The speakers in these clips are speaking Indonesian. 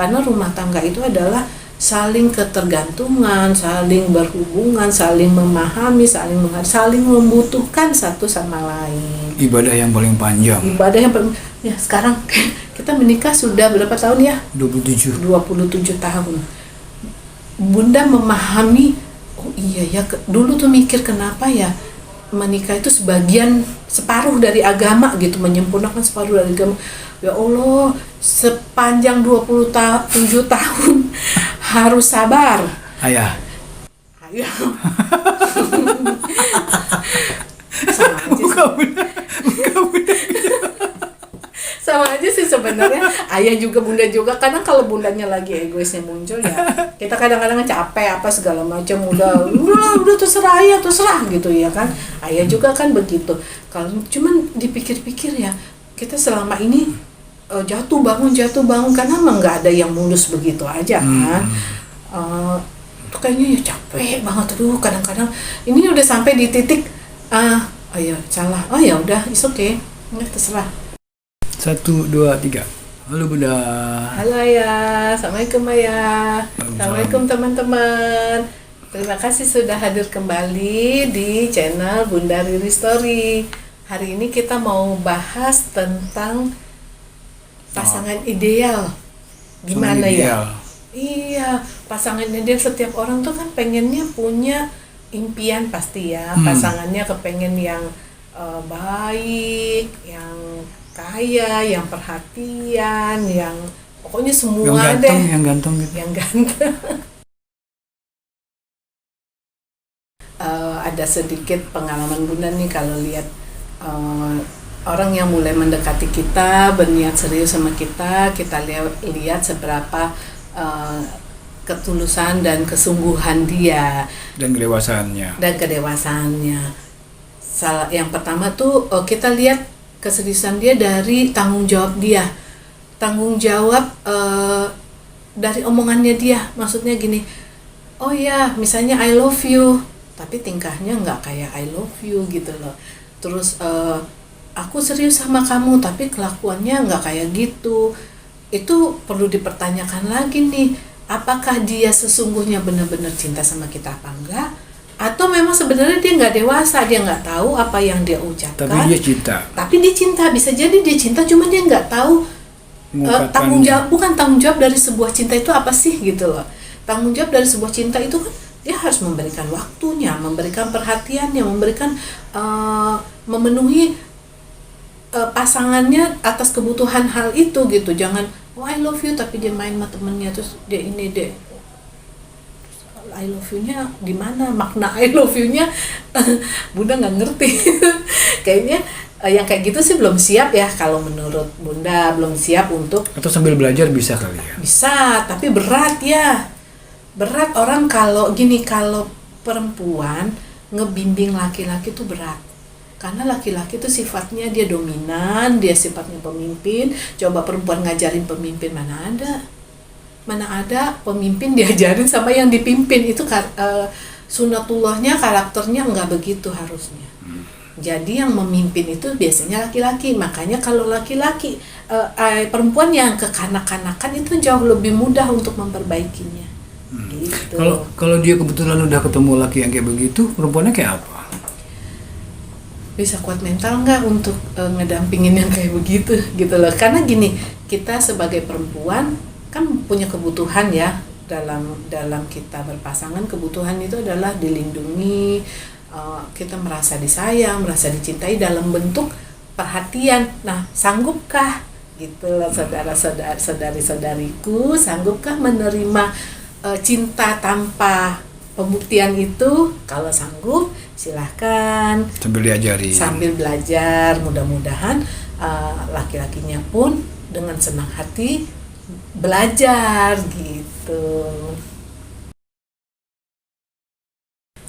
Karena rumah tangga itu adalah saling ketergantungan, saling berhubungan, saling memahami, saling membutuhkan satu sama lain. Ibadah yang paling panjang. Ya sekarang kita menikah sudah berapa tahun ya? 27 tahun. Bunda memahami, oh iya ya, dulu tuh mikir kenapa ya menikah itu separuh dari agama gitu, menyempurnakan separuh dari agama. Ya Allah, sepanjang 27 tahun harus sabar. Ayah. Sama aja Buka bunda. sama aja sih sebenarnya. Ayah juga, bunda juga. Kadang kalau bundanya lagi egoisnya muncul ya, kita kadang-kadang capek apa segala macam, udah terserah ayah, terserah gitu ya kan. Ayah juga kan begitu. Kalau cuman dipikir-pikir ya, kita selama ini jatuh bangun karena emang nggak ada yang mulus begitu aja kan. Tuh kayaknya ya capek banget tuh kadang-kadang. Ini udah sampai di titik ya salah. Oh ya udah, it's okay. Terserah. 1, 2, 3. Halo Bunda. Halo Ayah, Assalamualaikum Ayah. Assalamualaikum teman-teman. Terima kasih sudah hadir kembali di channel Bunda Riri Story. Hari ini kita mau bahas tentang pasangan ideal. Gimana ya? Iya, pasangan ideal setiap orang tuh kan pengennya punya impian pasti ya. Pasangannya kepengen yang baik, yang kaya, yang perhatian, yang pokoknya semua yang ganteng gitu. Yang ganteng. Ada sedikit pengalaman Bunda nih kalau lihat orang yang mulai mendekati kita, berniat serius sama kita lihat seberapa ketulusan dan kesungguhan dia dan kedewasaannya. Yang pertama tuh kita lihat keseriusan dia dari tanggung jawab dia, dari omongannya dia. Maksudnya gini, oh ya misalnya I love you, tapi tingkahnya nggak kayak I love you gitu loh. Terus aku serius sama kamu, tapi kelakuannya nggak kayak gitu. Itu perlu dipertanyakan lagi nih, apakah dia sesungguhnya benar-benar cinta sama kita apa enggak? Atau memang sebenarnya dia nggak dewasa, dia nggak tahu apa yang dia ucapkan. Tapi dia cinta. Bisa jadi dia cinta, cuma dia nggak tahu bukan tanggung jawab dari sebuah cinta itu apa sih gitu loh. Tanggung jawab dari sebuah cinta itu kan dia harus memberikan waktunya, memberikan perhatiannya, memenuhi pasangannya atas kebutuhan hal itu gitu. Jangan I love you tapi dia main sama temennya, terus dia ini deh. I love you-nya di mana? Makna I love you-nya Bunda nggak ngerti. Kayaknya yang kayak gitu sih belum siap ya, kalau menurut Bunda belum siap untuk. Atau sambil belajar bisa kali ya? Bisa, tapi berat ya. Berat orang kalau perempuan ngebimbing laki-laki tuh berat. Karena laki-laki tuh sifatnya dia dominan, dia sifatnya pemimpin. Coba perempuan ngajarin pemimpin, mana ada pemimpin diajarin sama yang dipimpin. Itu sunatullahnya, karakternya nggak begitu harusnya. Jadi yang memimpin itu biasanya laki-laki. Makanya kalau laki-laki perempuan yang kekanak-kanakan itu jauh lebih mudah untuk memperbaikinya. Gitu. Kalau dia kebetulan udah ketemu laki yang kayak begitu, perempuannya kayak apa? Bisa kuat mental nggak untuk ngedampingin yang kayak begitu gitu loh. Karena gini, kita sebagai perempuan kan punya kebutuhan ya, dalam kita berpasangan. Kebutuhan itu adalah dilindungi, kita merasa disayang, merasa dicintai dalam bentuk perhatian. Nah, sanggupkah gitu loh saudara-saudariku, sanggupkah menerima cinta tanpa pembuktian itu? Kalau sanggup silahkan sambil belajar. Mudah-mudahan laki-lakinya pun dengan senang hati belajar gitu.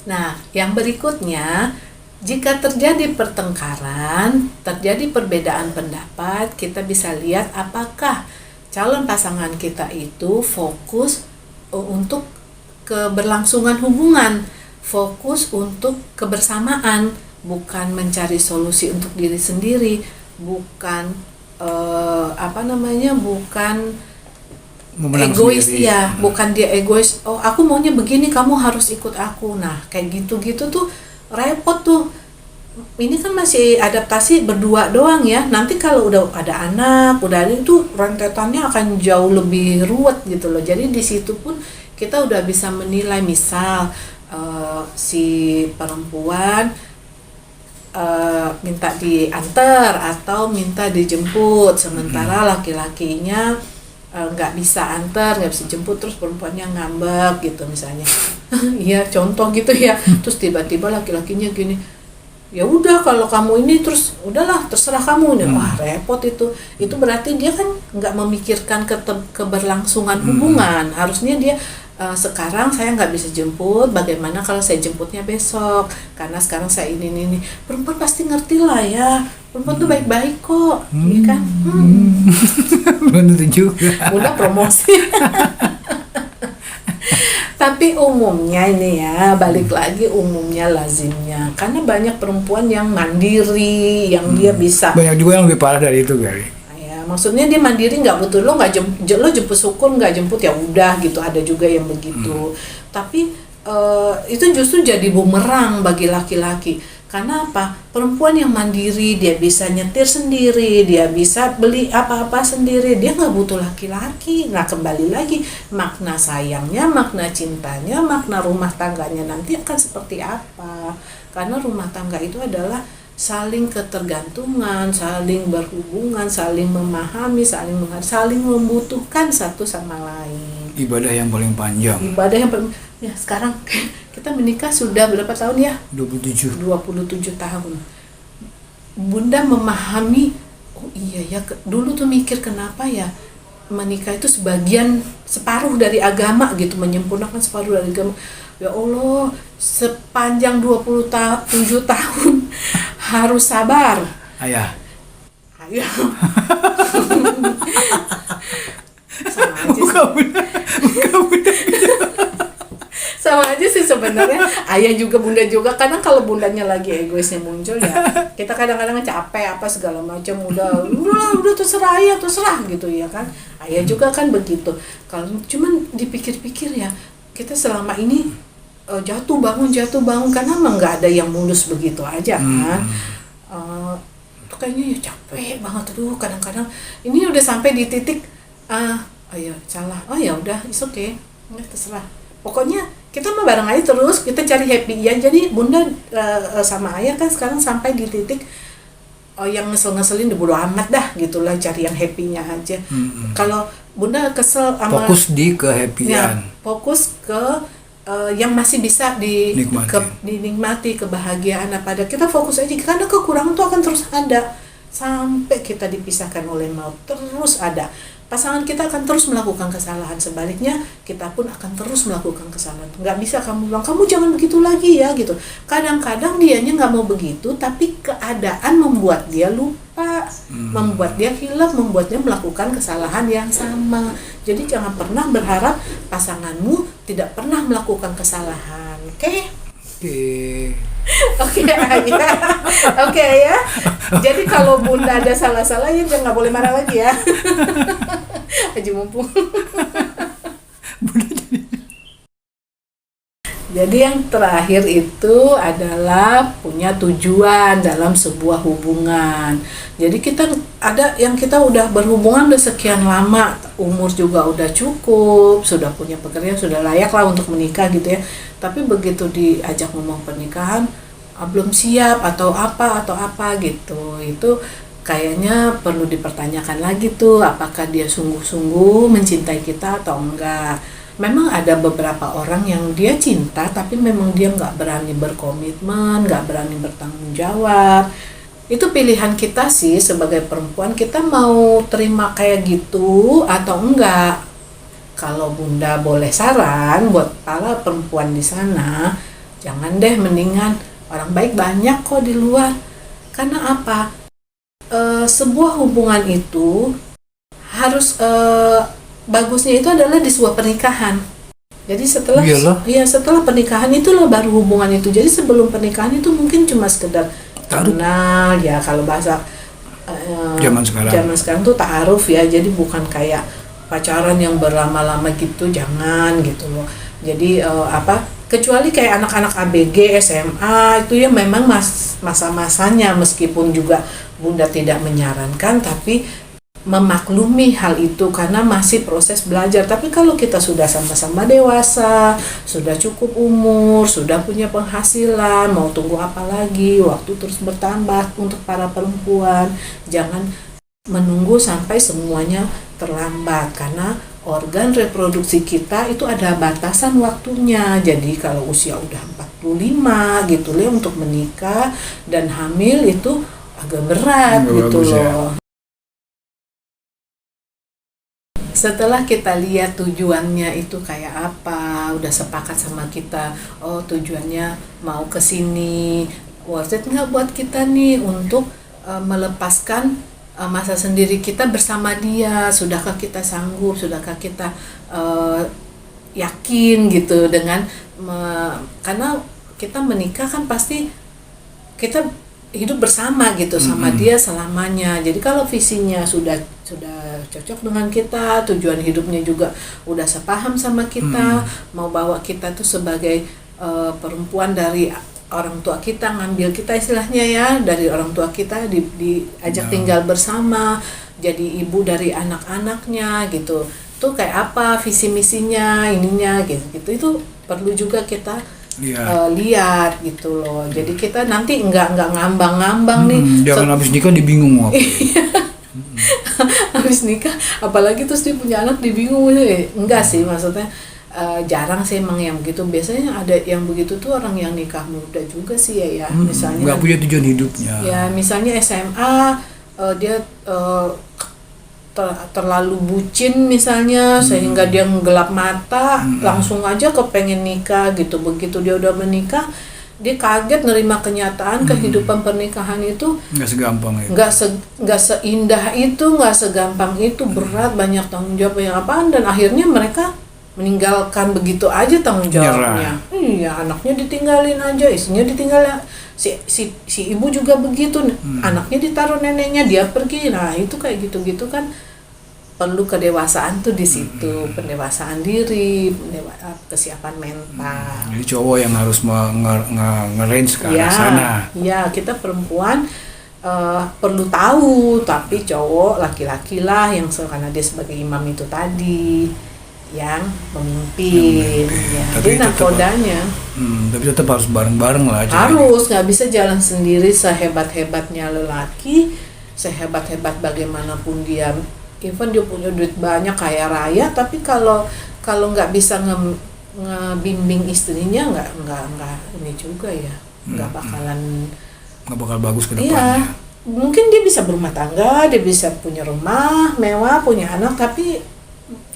Nah, yang berikutnya, jika terjadi pertengkaran, terjadi perbedaan pendapat, kita bisa lihat apakah calon pasangan kita itu fokus untuk keberlangsungan hubungan, fokus untuk kebersamaan, bukan mencari solusi untuk diri sendiri, bukan bukan memenang egois sendiri. dia, bukan dia egois. Oh, aku maunya begini, kamu harus ikut aku. Nah, kayak gitu-gitu tuh repot tuh. Ini kan masih adaptasi berdua doang ya. Nanti kalau udah ada anak, udah ada itu rentetannya akan jauh lebih ruwet gitu loh. Jadi di situ pun kita udah bisa menilai, misal si perempuan minta diantar atau minta dijemput, sementara laki-lakinya nggak bisa antar, nggak bisa jemput, terus perempuannya ngambek gitu misalnya. Iya, contoh gitu ya. Terus tiba-tiba laki-lakinya gini, ya udah kalau kamu ini, terus udahlah terserah kamu. Wah, repot itu. Itu berarti dia kan nggak memikirkan keberlangsungan hubungan. Harusnya dia sekarang saya nggak bisa jemput, bagaimana kalau saya jemputnya besok, karena sekarang saya ini. Perempuan pasti ngerti lah ya, perempuan tuh baik-baik kok, ya kan. Belum tentu juga. Udah promosi. Tapi umumnya ini ya, balik lagi umumnya, lazimnya, karena banyak perempuan yang mandiri, yang dia bisa, Banyak juga yang lebih parah dari itu kali. ya maksudnya dia mandiri, nggak butuh lo, nggak lo jemput syukur, nggak jemput ya udah gitu. Ada juga yang begitu. Tapi itu justru jadi bumerang bagi laki-laki. Karena apa? Perempuan yang mandiri, dia bisa nyetir sendiri, dia bisa beli apa-apa sendiri, dia nggak butuh laki-laki. Nah, kembali lagi, makna sayangnya, makna cintanya, makna rumah tangganya nanti akan seperti apa? Karena rumah tangga itu adalah saling ketergantungan, saling berhubungan, saling memahami, saling membutuhkan satu sama lain. Ibadah yang paling panjang. Ibadah yang ya sekarang kita menikah sudah berapa tahun ya? 27. 27 tahun. Bunda memahami, oh iya ya, dulu tuh mikir kenapa ya menikah itu separuh dari agama gitu, menyempurnakan separuh dari agama. Ya Allah, sepanjang 27 tahun harus sabar. Ayah. Ayo. Sama aja sih. Sama aja sih sebenarnya. Ayah juga, bunda juga. Kadang kalau bundanya lagi egoisnya muncul ya, kita kadang-kadang capek apa segala macam, udah terserah ayah, terserah gitu ya kan. Ayah juga kan begitu. Kalau cuman dipikir-pikir ya, kita selama ini jatuh bangun karena emang nggak ada yang mulus begitu aja kan. Itu kayaknya ya capek banget tuh kadang-kadang. Ini udah sampai di titik oh ya salah, oh ya udah, it's okay, nggak terserah. Pokoknya kita mah bareng aja terus, kita cari happy ya. Jadi bunda sama ayah kan sekarang sampai di titik yang ngesel-ngeselin udah bodo amat dah gitulah, cari yang happy-nya aja. Kalau bunda kesel sama, Fokus di kehappyan. ya, fokus ke yang masih bisa dinikmati kebahagiaan apa ada, kita fokus aja, karena kekurangan tuh akan terus ada sampai kita dipisahkan oleh maut, terus ada. Pasangan kita akan terus melakukan kesalahan, sebaliknya kita pun akan terus melakukan kesalahan. Nggak bisa kamu bilang, kamu jangan begitu lagi ya gitu. Kadang-kadang dianya nggak mau begitu, tapi keadaan membuat dia lupa, membuat dia hilaf, membuat dia melakukan kesalahan yang sama. Jadi jangan pernah berharap pasanganmu tidak pernah melakukan kesalahan, oke? Oke ayah, oke ya. Jadi kalau bunda ada salah-salah ya jangan, nggak boleh marah lagi ya. Haji mumpung. Jadi yang terakhir itu adalah punya tujuan dalam sebuah hubungan. Jadi kita ada yang kita udah berhubungan udah sekian lama, umur juga udah cukup, sudah punya pekerjaan, sudah layak lah untuk menikah gitu ya. Tapi begitu diajak ngomong pernikahan, belum siap atau apa gitu. Itu kayaknya perlu dipertanyakan lagi tuh, apakah dia sungguh-sungguh mencintai kita atau enggak. Memang ada beberapa orang yang dia cinta tapi memang dia nggak berani berkomitmen, nggak berani bertanggung jawab. Itu pilihan kita sih sebagai perempuan, kita mau terima kayak gitu atau enggak. Kalau bunda boleh saran buat para perempuan di sana, jangan deh, mendingan, orang baik banyak kok di luar. Karena apa? Sebuah hubungan itu harus bagusnya itu adalah di sebuah pernikahan. Jadi setelah pernikahan itulah baru hubungan itu. Jadi sebelum pernikahan itu mungkin cuma sekedar kenal ya, kalau bahasa zaman sekarang tuh ta'aruf ya. Jadi bukan kayak pacaran yang berlama-lama gitu jangan gitu loh. Jadi kecuali kayak anak-anak ABG, SMA itu ya memang masa-masanya, meskipun juga Bunda tidak menyarankan, tapi memaklumi hal itu karena masih proses belajar. Tapi kalau kita sudah sama-sama dewasa, sudah cukup umur, sudah punya penghasilan, mau tunggu apa lagi, waktu terus bertambah untuk para perempuan. Jangan menunggu sampai semuanya terlambat, karena organ reproduksi kita itu ada batasan waktunya. Jadi kalau usia udah 45 gitu loh untuk menikah dan hamil itu agak berat gitu loh. Setelah kita lihat tujuannya itu kayak apa, udah sepakat sama kita, oh tujuannya mau ke sini, worth it nggak buat kita nih untuk melepaskan masa sendiri kita bersama dia, sudahkah kita sanggup, sudahkah kita yakin gitu dengan karena kita menikah kan pasti kita hidup bersama gitu sama dia selamanya. Jadi kalau visinya sudah cocok dengan kita, tujuan hidupnya juga udah sepaham sama kita, mau bawa kita tuh sebagai perempuan dari orang tua kita, ngambil kita istilahnya ya dari orang tua kita, diajak tinggal bersama, jadi ibu dari anak-anaknya gitu. Itu kayak apa visi misinya, ininya gitu. Itu perlu juga kita lihat gitu loh. Jadi kita nanti nggak ngambang-ngambang nih. Jangan habis nikah dibingung mau apa. Habis nikah, apalagi terus dia punya anak dibingung. Enggak sih, maksudnya jarang sih emang yang begitu. Biasanya ada yang begitu tuh orang yang nikah muda juga sih ya. Misalnya nggak punya tujuan hidupnya. Ya misalnya SMA dia terlalu bucin misalnya, sehingga dia gelap mata, langsung aja kepengen nikah gitu. Begitu dia udah menikah, dia kaget nerima kenyataan kehidupan pernikahan itu nggak segampang itu, nggak seindah itu, nggak segampang itu, berat, banyak tanggung jawab yang apaan, dan akhirnya mereka meninggalkan begitu aja tanggung jawabnya. Iya, anaknya ditinggalin aja, istrinya ditinggalin, si ibu juga begitu, anaknya ditaruh neneknya, dia pergi. Nah itu kayak gitu-gitu kan perlu kedewasaan tuh di situ, pendewasaan diri, kesiapan mental. Jadi cowok yang harus nge-range ke arah sana. Ya kita perempuan perlu tahu, tapi cowok laki-laki lah yang karena dia sebagai imam itu tadi yang memimpin. Ya, tapi jadi nakodanya. Tapi tetap harus bareng-bareng lah. Harus, nggak bisa jalan sendiri. Sehebat-hebatnya lelaki, sehebat-hebat bagaimanapun dia, even dia punya duit banyak, kaya raya, tapi kalau nggak bisa ngebimbing istrinya, nggak ini juga ya, nggak bakal bagus ke depannya. Iya, mungkin dia bisa berumah tangga, dia bisa punya rumah mewah, punya anak, tapi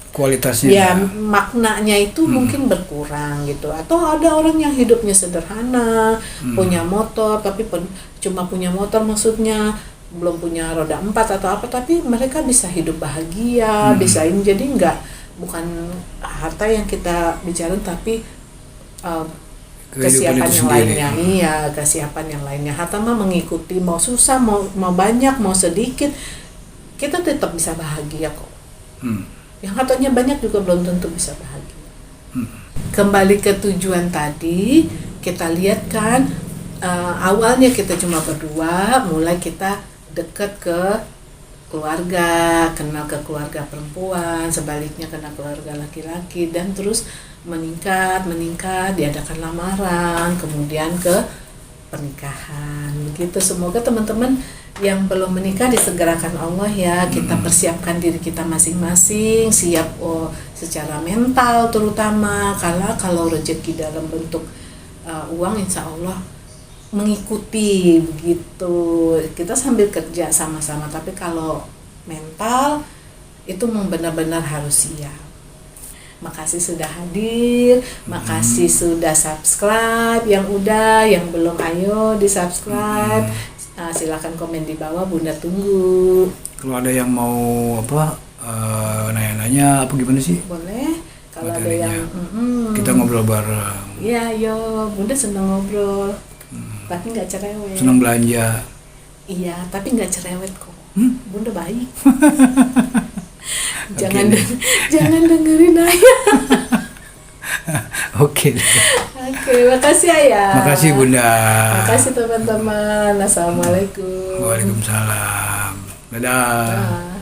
kualitasnya ya maknanya itu mungkin berkurang gitu. Atau ada orang yang hidupnya sederhana, punya motor, tapi cuma punya motor, maksudnya belum punya roda 4 atau apa, tapi mereka bisa hidup bahagia, bisa ini. Jadi bukan harta yang kita bicara, tapi kesiapan yang lainnya. Iya, kesiapan yang lainnya. Harta mah mengikuti, mau susah, mau banyak, mau sedikit, kita tetap bisa bahagia kok. Yang hartanya banyak juga belum tentu bisa bahagia. Kembali ke tujuan tadi, kita lihat kan awalnya kita cuma berdua, mulai kita dekat ke keluarga, kenal ke keluarga perempuan, sebaliknya kenal keluarga laki-laki, dan terus meningkat, diadakan lamaran, kemudian ke pernikahan. Begitu. Semoga teman-teman yang belum menikah disegerakan Allah ya. Kita persiapkan diri kita masing-masing, siap secara mental terutama, kalau rezeki dalam bentuk uang insya Allah mengikuti begitu. Kita sambil kerja sama-sama, tapi kalau mental itu benar-benar harus siap. Makasih sudah hadir, makasih sudah subscribe, yang belum ayo di subscribe. Silakan komen di bawah, Bunda tunggu. Kalau ada yang mau nanya-nanya apa gimana sih? Boleh. Kalau ada yang kita ngobrol bareng. Iya, yo, Bunda senang ngobrol. Tapi nggak cerewet. Senang belanja. Iya, tapi nggak cerewet kok. Bunda baik. Jangan deh. jangan dengerin ayah. Oke. Oke, makasih ayah. Makasih Bunda. Makasih teman-teman. Assalamualaikum. Waalaikumsalam. Dadah. Bye.